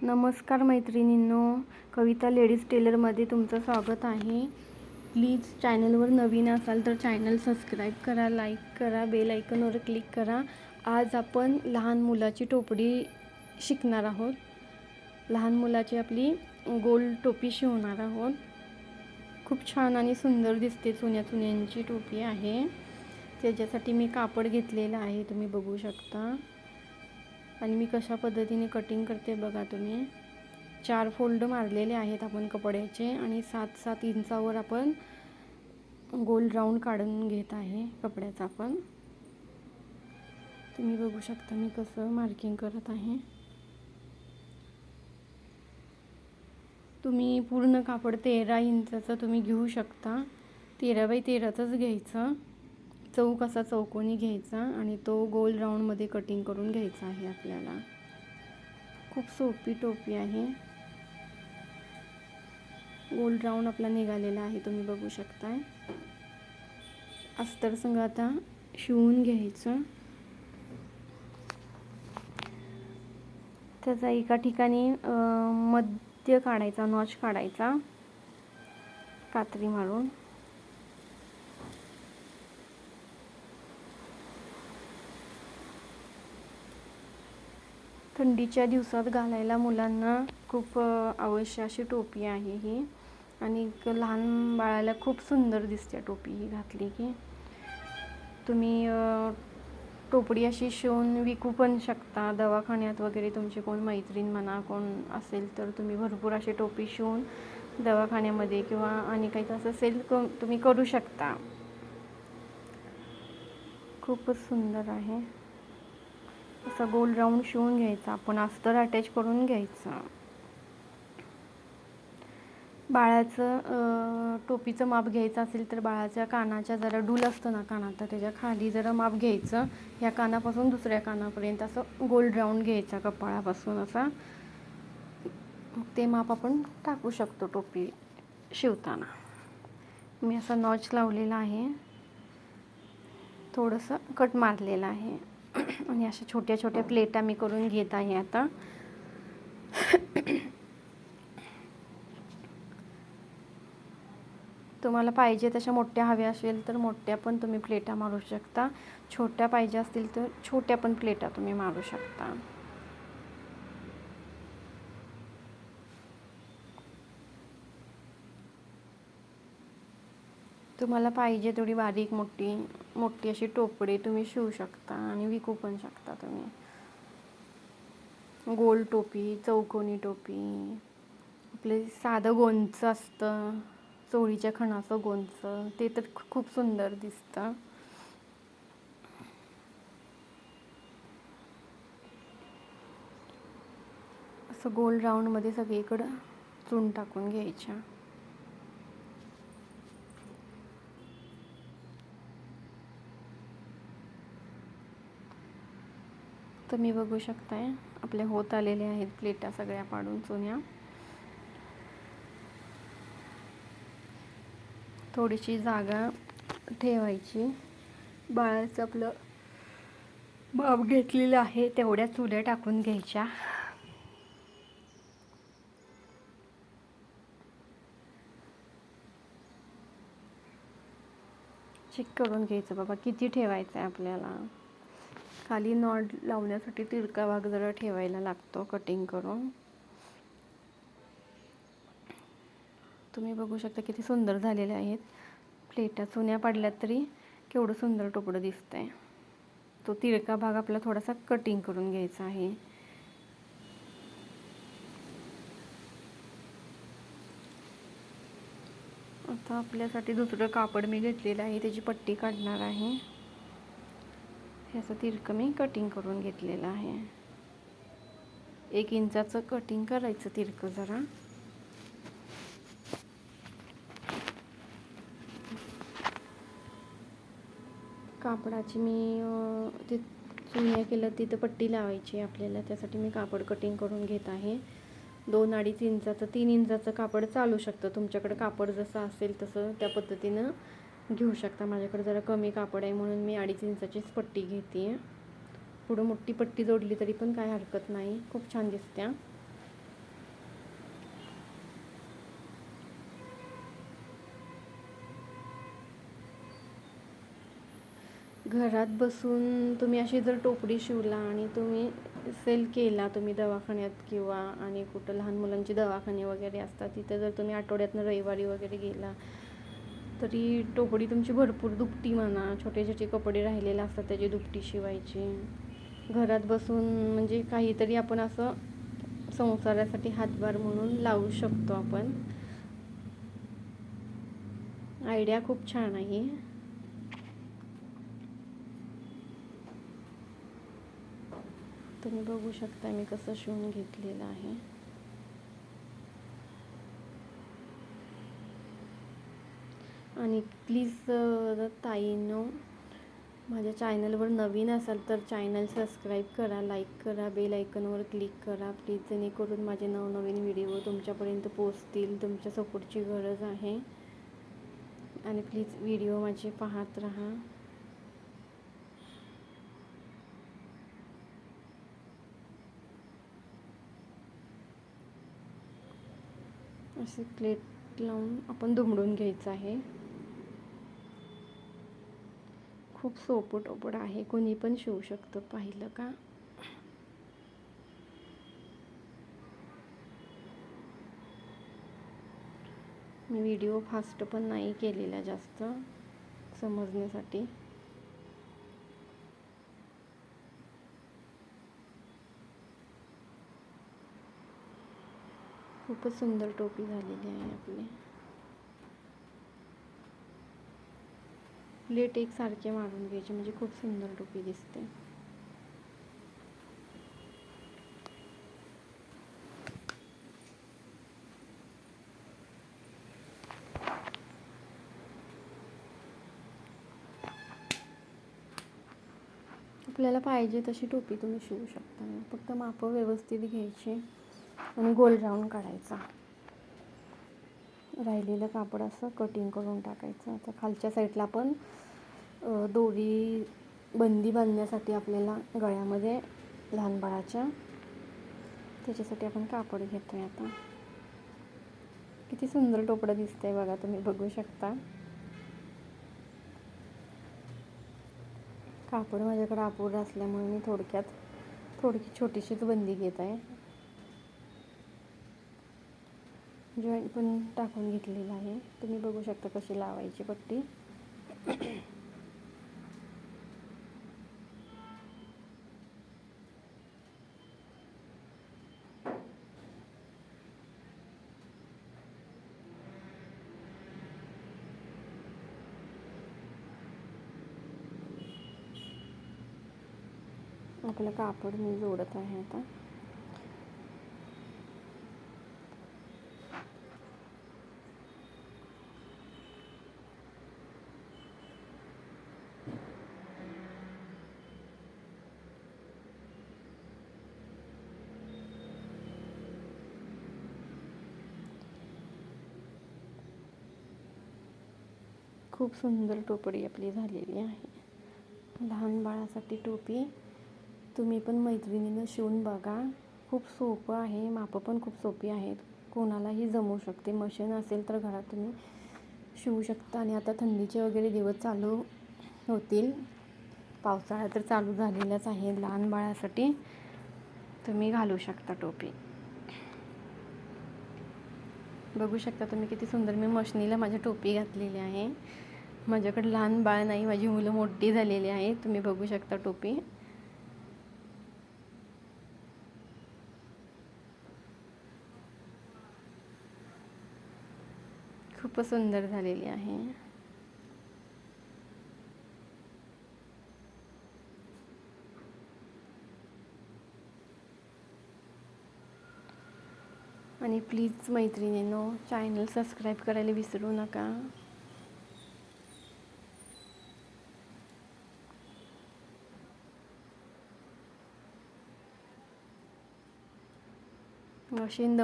नमस्कार मैत्रिणींनो, कविता लेडीज टेलरमध्ये तुमचं स्वागत आहे. प्लीज चॅनलवर नवीन असाल तर चॅनल सबस्क्राईब करा, लाईक करा, बेल आयकॉनवर क्लिक करा. आज आपण लहान मुलाची टोपडी शिकणार आहोत. लहान मुलाची आपली गोल टोपी शिवणार आहोत. खूप छान आणि सुंदर दिसते. चुन्यांची टोपी आहे. त्याच्यासाठी मी कापड घेतलेलं आहे, तुम्ही बघू शकता. आणि मी कशा पद्धतीने कटिंग करते बघा तुम्ही. 4 फोल्ड मारलेले आहेत आपण कपड्याचे आणि 7-7 इंचावर आपण गोल राऊंड काढून घेत आहे कपड्याचा. आपण तुम्ही बघू शकता मी कसं मार्किंग करत आहे. तुम्ही पूर्ण कापड 13 इंचाचं तुम्ही घेऊ शकता. 13 बाय 13च घ्यायचं. चौक असा चौकोनी घ्यायचा आणि तो गोल राऊंडमध्ये कटिंग करून घ्यायचा आहे आपल्याला. खूप सोपी टोपी आहे. गोल राऊंड आपला निघालेला आहे, तुम्ही बघू शकताय. अस्तर संग आता शिवून घ्यायचं. त्याचा एका ठिकाणी मध्य काढायचा, नॉच काढायचा कात्री मारून. थंडीच्या दिवसात घालायला मुलांना खूप आवश्यक अशी टोपी आहे ही. आणि लहान बाळाला खूप सुंदर दिसते टोपी ही घातली की. तुम्ही टोपडी अशी शिवून विकू पण शकता. दवाखान्यात वगैरे तुमची कोण मैत्रीण म्हणा कोण असेल तर तुम्ही भरपूर अशी टोपी शिवून दवाखान्यामध्ये किंवा आणि काही असं सेल तुम्ही करू शकता. खूपच सुंदर आहे. असा गोल राऊंड शिवून घ्यायचा आपण. अस्तर अटॅच करून घ्यायचं. बाळाचं टोपीचं माप घ्यायचं असेल तर बाळाच्या कानाच्या जरा डूल असतं ना कानात, तर त्याच्या खाली जरा माप घ्यायचं. ह्या कानापासून दुसऱ्या कानापर्यंत असं गोल राऊंड घ्यायचा कपाळापासून असा. ते माप आपण टाकू शकतो टोपी शिवताना. मी असा नॉच लावलेला आहे, थोडंसं कट मारलेलं आहे आणि अशा छोट्या छोट्या प्लेटा मी करून घेत आहे आता. तुम्हाला पाहिजे तशा मोठ्या हव्या असेल तर मोठ्या पण तुम्ही प्लेटा मारू शकता. छोट्या पाहिजे असतील तर छोट्या पण प्लेटा तुम्ही मारू शकता. तुम्हाला पाहिजे तेवढी बारीक मोठी अशी टोपडी तुम्ही शिवू शकता आणि विकू पण शकता तुम्ही. गोल टोपी, चौकोनी टोपी, आपले साधं गोंचं असतं चोळीच्या खणाचं गोंचं, ते तर खूप सुंदर दिसतं. असं गोल राऊंडमध्ये सगळीकडं चून टाकून घ्यायच्या. तुम्ही बघू शकताय आपल्या होत आलेल्या आहेत प्लेटा सगळ्या पाडून चुन्या. थोडीशी जागा ठेवायची. बाळाचं आपलं माप घेतलेलं आहे तेवढ्या चुल्या टाकून घ्यायच्या. चेक करून घ्यायचं बाबा किती ठेवायचं आहे आपल्याला. खाली नॉट लावण्यासाठी तिरका भाग जरा ठेवायला लागतो कटिंग करून. तुम्ही बघू शकता किती सुंदर झालेले आहेत प्लेटा. चुन्या पडल्यात तरी केवढं सुंदर टोपडं दिसतंय. तो तिरका भाग आपला थोडासा कटिंग करून घ्यायचा आहे. आता आपल्यासाठी दुसरं कापड मी घेतलेलं आहे, त्याची पट्टी काढणार आहे. हे असं तिरकं मी कटिंग करून घेतलेलं आहे. 1 इंचाचं कटिंग करायचं तिरकं जरा. कापडाची मी ते चुन्या केलं तिथं पट्टी लावायची आपल्याला, त्यासाठी मी कापड कटिंग करून घेत आहे. 2-2.5 इंचाचं 3 इंचाचं कापड चालू शकतं. तुमच्याकडे कापड जसं असेल तसं त्या पद्धतीनं घेऊ शकता. माझ्याकडे जरा कमी कापड आहे म्हणून मी 2.5 इंचाचीच पट्टी घेते. पुढं मोठी पट्टी जोडली तरी पण काय हरकत नाही, खूप छान दिसत्या. घरात बसून तुम्ही अशी जर टोपडी शिवला आणि तुम्ही सेल केला तुम्ही दवाखान्यात किंवा आणि कुठं लहान मुलांचे दवाखाने वगैरे असतात तिथे जर तुम्ही आठवड्यातनं रविवारी वगैरे गेला तरी टोपडी तुमची भरपूर दुपटी म्हणा, छोटे छोटे कपडे राहिलेले असतात त्याची दुपटी शिवायची. घरात बसून म्हणजे काहीतरी आपण असं संसारासाठी हातभार म्हणून लावू शकतो आपण. आयडिया खूप छान आहे. तुम्ही बघू शकता मी कसं शिवून घेतलेलं आहे. आणि प्लीज ताईंनो, माझ्या चॅनलवर नवीन असाल तर चॅनल सबस्क्राईब करा, लाईक करा, बेल आयकॉनवर क्लिक करा प्लीज, जेणेकरून माझे नवनवीन व्हिडिओ तुमच्यापर्यंत पोचतील. तुमच्या सपोर्टची गरज आहे. आणि प्लीज व्हिडिओ माझे पाहत राहा. असे प्लेट लावून आपण दुमडून घ्यायचं आहे. खूप सोपं टोपड आहे, कोणी पण शिवू शकतं. पाहिलं का? मी व्हिडिओ फास्ट पण नाही केलेला जास्त समजण्यासाठी. खूपच सुंदर टोपी झालेली आहे आपली. प्लेट एकसारखे मारून घ्यायचे म्हणजे खूप सुंदर टोपी दिसते. आपल्याला पाहिजे तशी टोपी तुम्ही शिवू शकता. फक्त माप व्यवस्थित घ्यायची आणि गोल राऊंड काढायचा. राहिलेलं कापड असं कटिंग करून टाकायचं. आता खालच्या साईडला पण दोरी बंदी बांधण्यासाठी आपल्याला गळ्यामध्ये लहान बाळाच्या, त्याच्यासाठी आपण कापड घेतोय. आता किती सुंदर टोपडं दिसतंय बघा, तुम्ही बघू शकता. कापड माझ्याकडे अपुरं असल्यामुळे मी थोडी छोटीशीच बंदी घेत आहे. जॉईंट पण टाकून घेतलेला आहे. तुम्ही बघू शकता कशी लावायची पट्टी. आपलं कापड मी जोडत आहे आता. खूप सुंदर टोपडी आपली झालेली आहे. लहान बाळासाठी टोपी तुम्ही पण मैत्रिणीनं शिवून बघा. खूप सोपं आहे, मापं पण खूप सोपी आहेत, कोणालाही जमू शकते. मशीन असेल तर घरात तुम्ही शिवू शकता. आणि आता थंडीचे वगैरे दिवस चालू होतील, पावसाळा तर चालू झालेलाच आहे. लहान बाळासाठी तुम्ही घालू शकता टोपी. बघू शकता तुम्ही किती सुंदर मी मशनीला माझी टोपी घातलेली आहे. माझ्याकडे लहान बाळ नाही, माझी मुलं मोठी झालेली आहेत. तुम्ही बघू शकता टोपी. खूपच सुंदर झालेली आहे. आणि प्लीज मैत्रिणींनो, चॅनल सबस्क्राईब करायला विसरू नका. मशीन